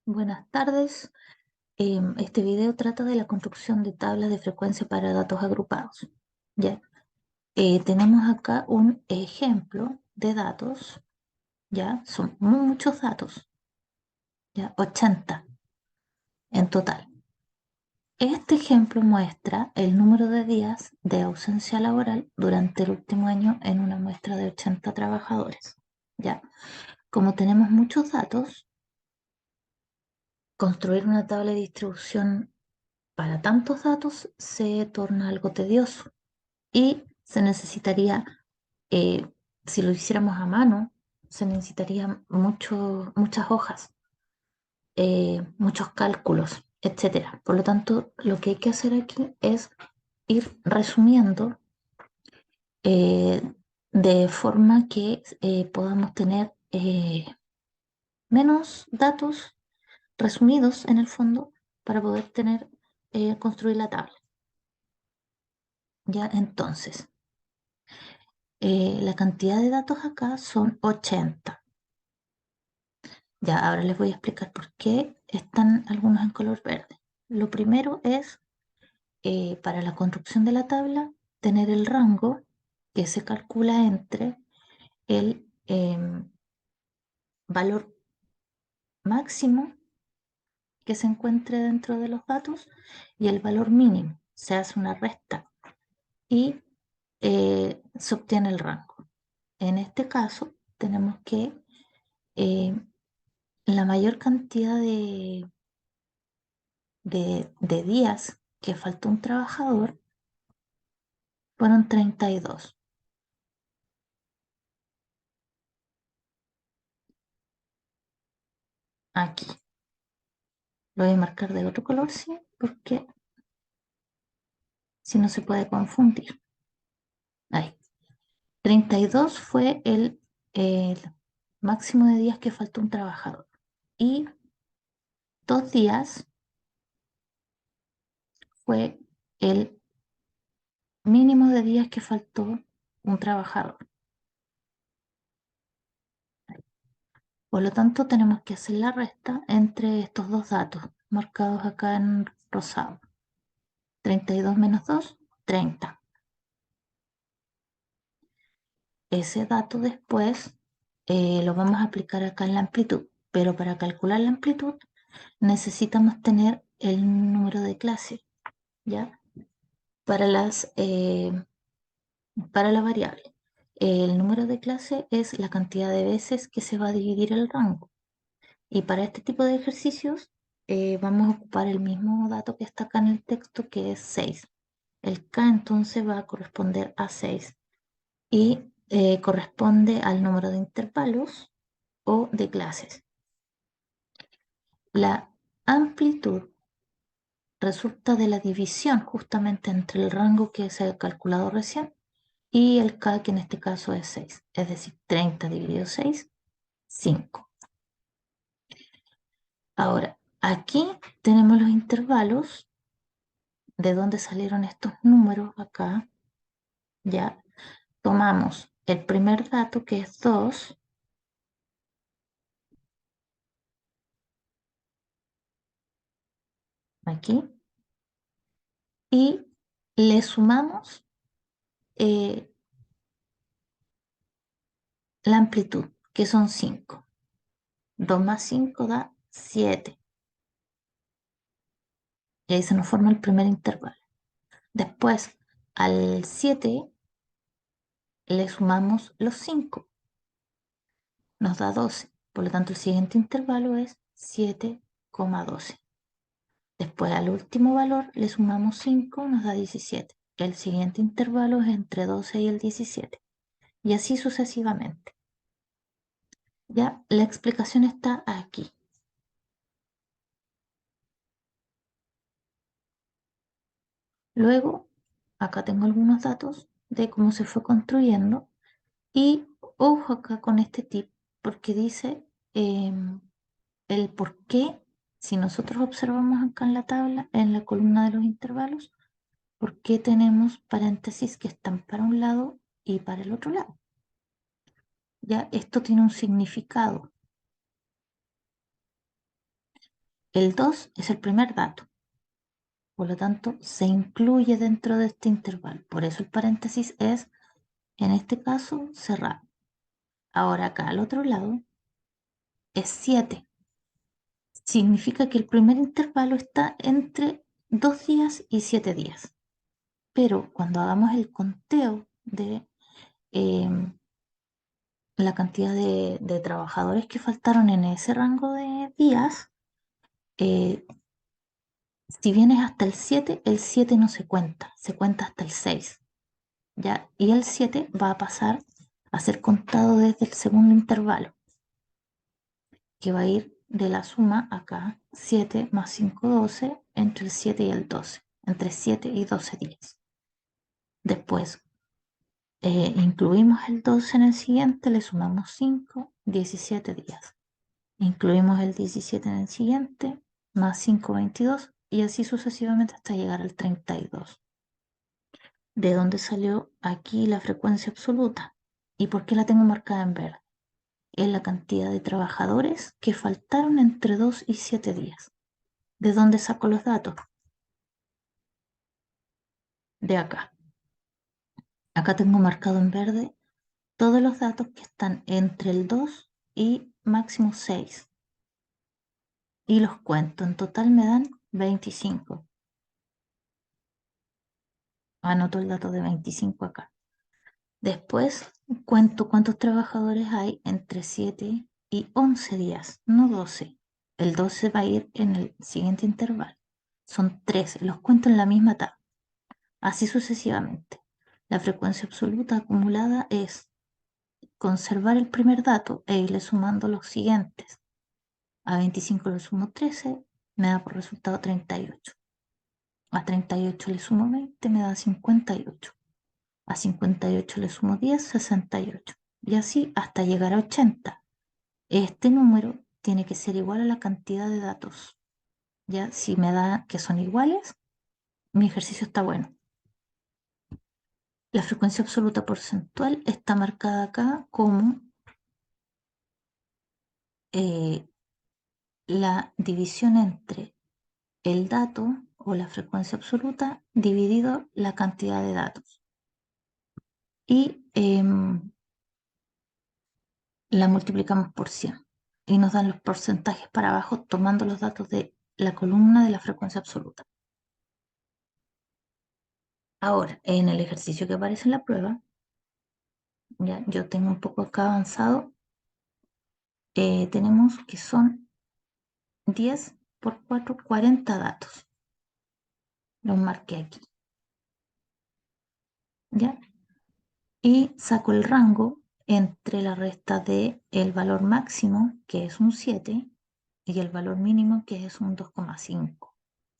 Buenas tardes. Este video trata de la construcción de tablas de frecuencia para datos agrupados. Ya, tenemos acá un ejemplo de datos. Ya, son muchos datos. Ya, 80 en total. Este ejemplo muestra el número de días de ausencia laboral durante el último año en una muestra de 80 trabajadores. Ya, como tenemos muchos datos, construir una tabla de distribución para tantos datos se torna algo tedioso y se necesitaría, eh, si lo hiciéramos a mano, se necesitarían muchas hojas, muchos cálculos, etcétera. Por lo tanto, lo que hay que hacer aquí es ir resumiendo eh, de forma que podamos tener menos datos resumidos en el fondo para poder construir la tabla. Ya, entonces, la cantidad de datos acá son 80. Ya, ahora les voy a explicar por qué están algunos en color verde. Lo primero es, para la construcción de la tabla, tener el rango que se calcula entre el valor máximo que se encuentre dentro de los datos y el valor mínimo. Se hace una resta y se obtiene el rango. En este caso, tenemos que eh, la mayor cantidad de días que faltó un trabajador fueron 32. Aquí. Lo voy a marcar de otro color, sí, porque si no se puede confundir. Ahí. 32 fue el máximo de días que faltó un trabajador. Y 2 días fue el mínimo de días que faltó un trabajador. Por lo tanto, tenemos que hacer la resta entre estos dos datos, marcados acá en rosado. 32 menos 2, 30. Ese dato después lo vamos a aplicar acá en la amplitud, pero para calcular la amplitud necesitamos tener el número de clase, ¿ya? Para para la variable. El número de clase es la cantidad de veces que se va a dividir el rango. Y para este tipo de ejercicios vamos a ocupar el mismo dato que está acá en el texto, que es 6. El K entonces va a corresponder a 6 y corresponde al número de intervalos o de clases. La amplitud resulta de la división justamente entre el rango que se ha calculado recién y el K, que en este caso es 6. Es decir, 30 dividido 6, 5. Ahora, aquí tenemos los intervalos de dónde salieron estos números acá. Ya tomamos el primer dato, que es 2, aquí, y le sumamos eh, la amplitud, que son 5. 2 más 5 da 7. Y ahí se nos forma el primer intervalo. Después, al 7 le sumamos los 5. Nos da 12. Por lo tanto, el siguiente intervalo es 7,12. Después, al último valor le sumamos 5, nos da 17. El siguiente intervalo es entre 12 y el 17. Y así sucesivamente. Ya, la explicación está aquí. Luego, acá tengo algunos datos de cómo se fue construyendo. Y ojo acá con este tip, porque dice el por qué, si nosotros observamos acá en la tabla, en la columna de los intervalos, por qué tenemos paréntesis que están para un lado y para el otro lado. Ya, esto tiene un significado. El 2 es el primer dato, por lo tanto se incluye dentro de este intervalo. Por eso el paréntesis es, en este caso, cerrado. Ahora acá al otro lado es 7. Significa que el primer intervalo está entre 2 días y 7 días. Pero cuando hagamos el conteo de la cantidad de trabajadores que faltaron en ese rango de días, eh, si vienes hasta el 7 no se cuenta hasta el 6, ¿ya? Y el 7 va a pasar a ser contado desde el segundo intervalo, que va a ir de la suma acá, 7 más 5, 12, entre el 7 y el 12, entre 7 y 12 días. Después, incluimos el 12 en el siguiente, le sumamos 5, 17 días. Incluimos el 17 en el siguiente, más 5, 22, y así sucesivamente hasta llegar al 32. ¿De dónde salió aquí la frecuencia absoluta? ¿Y por qué la tengo marcada en verde? Es la cantidad de trabajadores que faltaron entre 2 y 7 días. ¿De dónde saco los datos? De acá. Acá tengo marcado en verde todos los datos que están entre el 2 y máximo 6. Y los cuento. En total me dan 25. Anoto el dato de 25 acá. Después cuento cuántos trabajadores hay entre 7 y 11 días, no 12. El 12 va a ir en el siguiente intervalo. Son 13, los cuento en la misma tabla. Así sucesivamente. La frecuencia absoluta acumulada es conservar el primer dato e irle sumando los siguientes. A 25 le sumo 13, me da por resultado 38. A 38 le sumo 20, me da 58. A 58 le sumo 10, 68. Y así hasta llegar a 80. Este número tiene que ser igual a la cantidad de datos. Ya, si me da que son iguales, mi ejercicio está bueno. La frecuencia absoluta porcentual está marcada acá como eh, la división entre el dato o la frecuencia absoluta dividido la cantidad de datos. Y la multiplicamos por 100 y nos dan los porcentajes para abajo tomando los datos de la columna de la frecuencia absoluta. Ahora, en el ejercicio que aparece en la prueba, ya yo tengo un poco acá avanzado, tenemos que son 10 por 4, 40 datos. Los marqué aquí, ¿ya? Y saco el rango entre la resta de el valor máximo, que es un 7, y el valor mínimo, que es un 2,5,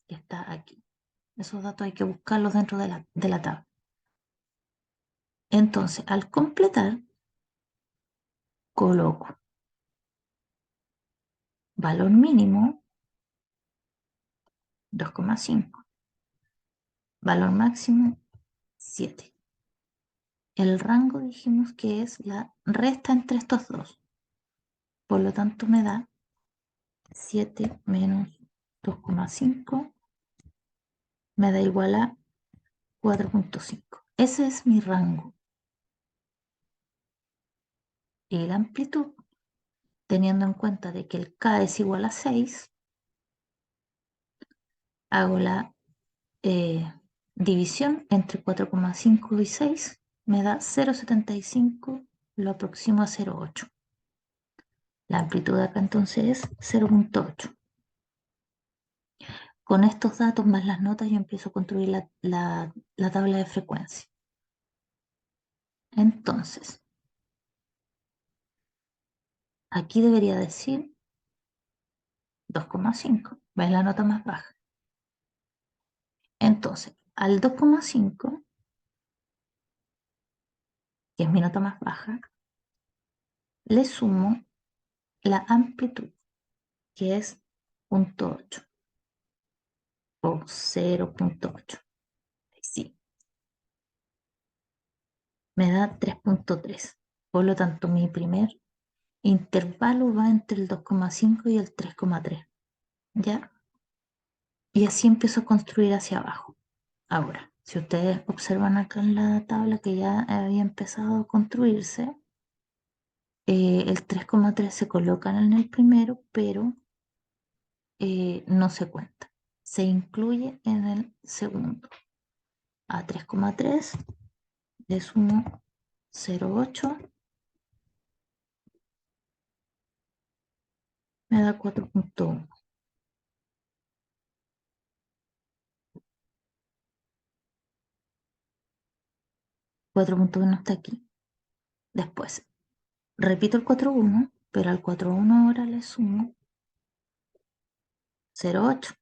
que está aquí. Esos datos hay que buscarlos dentro de la tabla. Entonces, al completar, coloco valor mínimo 2,5, valor máximo 7. El rango dijimos que es la resta entre estos dos. Por lo tanto, me da 7 menos 2,5, me da igual a 4,5. Ese es mi rango. Y la amplitud, teniendo en cuenta de que el K es igual a 6, hago la división entre 4,5 y 6, me da 0,75, lo aproximo a 0,8. La amplitud acá entonces es 0,8. Con estos datos más las notas yo empiezo a construir la tabla de frecuencia. Entonces, aquí debería decir 2,5, ¿ves la nota más baja? Entonces, al 2,5, que es mi nota más baja, le sumo la amplitud, que es 0,8 o 0,8. Sí, me da 3,3. Por lo tanto, mi primer intervalo va entre el 2,5 y el 3,3. ¿ya? Y así empiezo a construir hacia abajo. Ahora, si ustedes observan acá en la tabla que ya había empezado a construirse, el 3,3 se coloca en el primero, pero no se cuenta. Se incluye en el segundo. A 3,3 le sumo 0,8, me da 4,1. 4,1 está aquí. Después, repito el 4,1, pero al 4,1 ahora le sumo 0,8,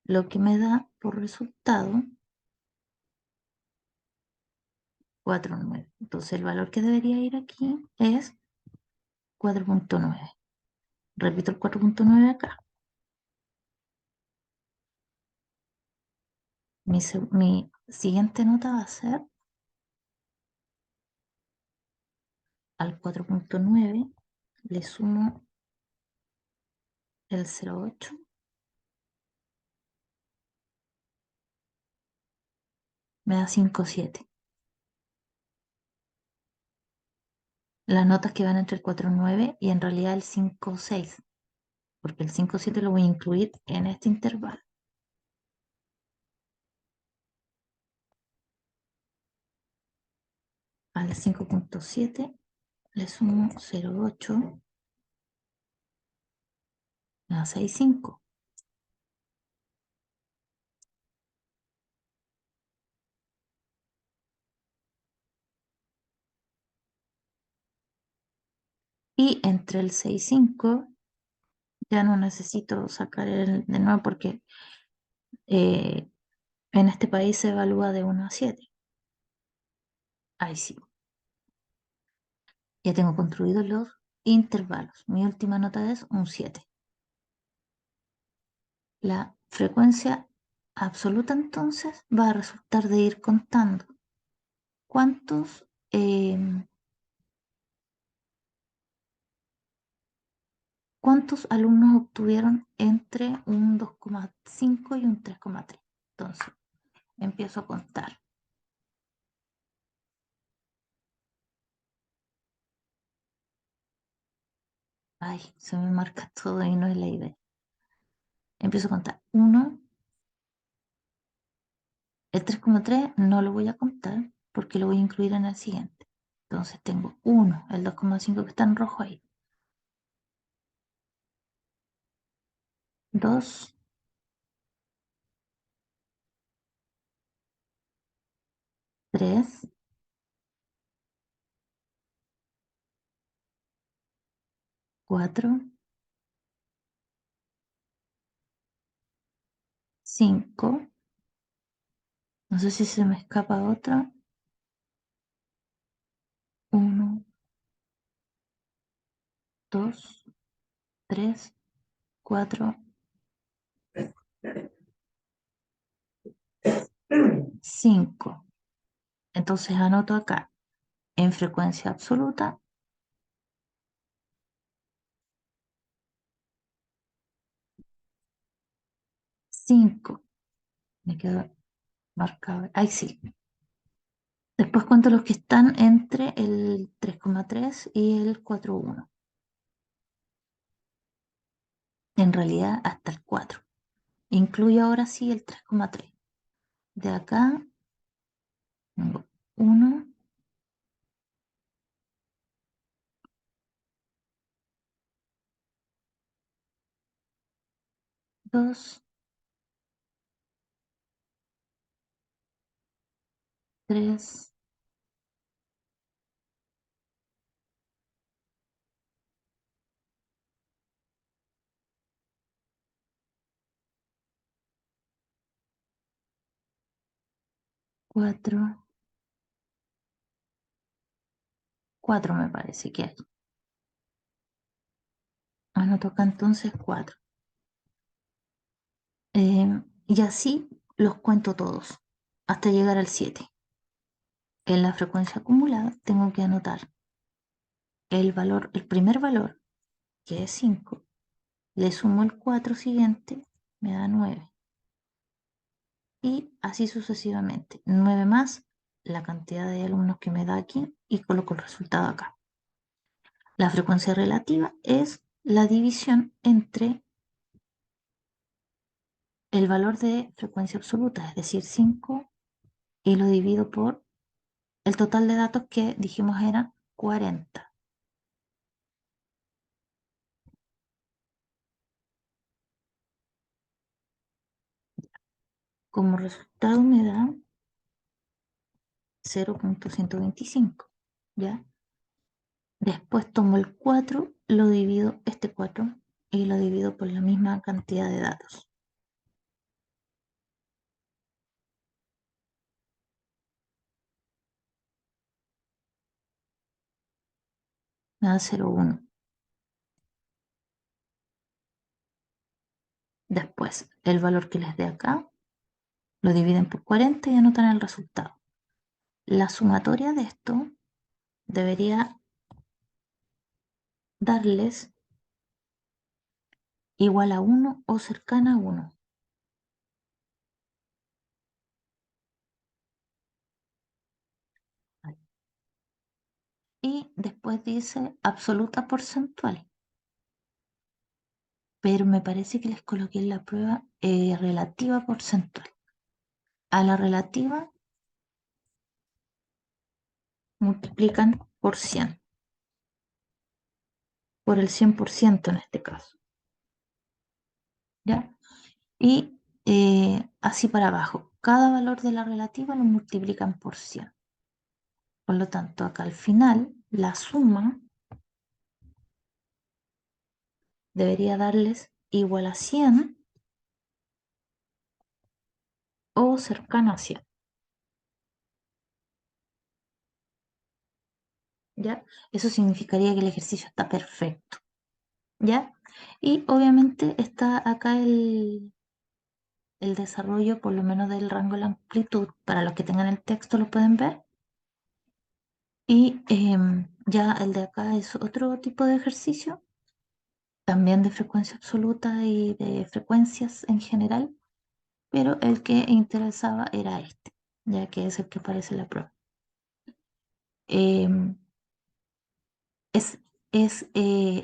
lo que me da por resultado 4,9. Entonces el valor que debería ir aquí es 4,9. Repito el 4,9 acá. Mi siguiente nota va a ser al 4,9 le sumo el 0,8, me da 5,7. Las notas que van entre el 4,9 y en realidad el 5,6, porque el 5,7 lo voy a incluir en este intervalo. Al 5,7 le sumo 0,8, me da 6,5. Y entre el 6,5 ya no necesito sacar el de nuevo porque eh, en este país se evalúa de 1 a 7. Ahí sí. Ya tengo construidos los intervalos. Mi última nota es un 7. La frecuencia absoluta entonces va a resultar de ir contando cuántos, cuántos alumnos obtuvieron entre un 2,5 y un 3,3. Entonces, empiezo a contar. Ay, se me marca todo y no es la idea. Empiezo a contar. 1, el 3,3 no lo voy a contar porque lo voy a incluir en el siguiente. Entonces tengo 1, el 2,5 que está en rojo ahí. 2, 3, 4, 5. No sé si se me escapa otra. 1, 2, 3, 4, 5. Entonces anoto acá en frecuencia absoluta 5. Me quedo marcado. Ahí sí. Después cuento los que están entre el 3,3 y el 4,1. En realidad hasta el 4. Incluyo ahora sí el 3,3. De acá tengo 1, 2, 3, 4, 4 me parece que hay. Anoto acá entonces 4. Y así los cuento todos hasta llegar al 7. En la frecuencia acumulada tengo que anotar el valor, el primer valor que es 5, le sumo el 4 siguiente, me da 9. Y así sucesivamente. 9 más la cantidad de alumnos que me da aquí y coloco el resultado acá. La frecuencia relativa es la división entre el valor de frecuencia absoluta, es decir, 5, y lo divido por el total de datos que dijimos era 40. Como resultado me da 0.125, ¿ya? Después tomo el 4, lo divido, este 4, y lo divido por la misma cantidad de datos. Me da 0.1. Después, el valor que les dé acá, lo dividen por 40 y anotan el resultado. La sumatoria de esto debería darles igual a 1 o cercana a 1. Y después dice absoluta porcentual. Pero me parece que les coloqué en la prueba relativa porcentual. A la relativa multiplican por 100, por el 100% en este caso, ¿ya? Y así para abajo. Cada valor de la relativa lo multiplican por 100. Por lo tanto, acá al final, la suma debería darles igual a 100 o cercano a 100, ¿ya? Eso significaría que el ejercicio está perfecto, ¿ya? Y obviamente está acá el desarrollo, por lo menos del rango de la amplitud. Para los que tengan el texto lo pueden ver. Y ya el de acá es otro tipo de ejercicio, también de frecuencia absoluta y de frecuencias en general, pero el que interesaba era este, ya que es el que aparece en la prueba. Em, es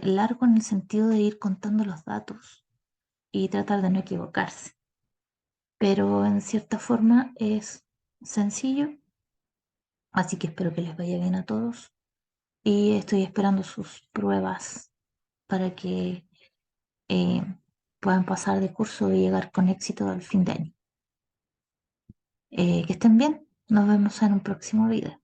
largo en el sentido de ir contando los datos y tratar de no equivocarse, pero en cierta forma es sencillo, así que espero que les vaya bien a todos y estoy esperando sus pruebas para que eh, puedan pasar de curso y llegar con éxito al fin de año. Que estén bien, nos vemos en un próximo video.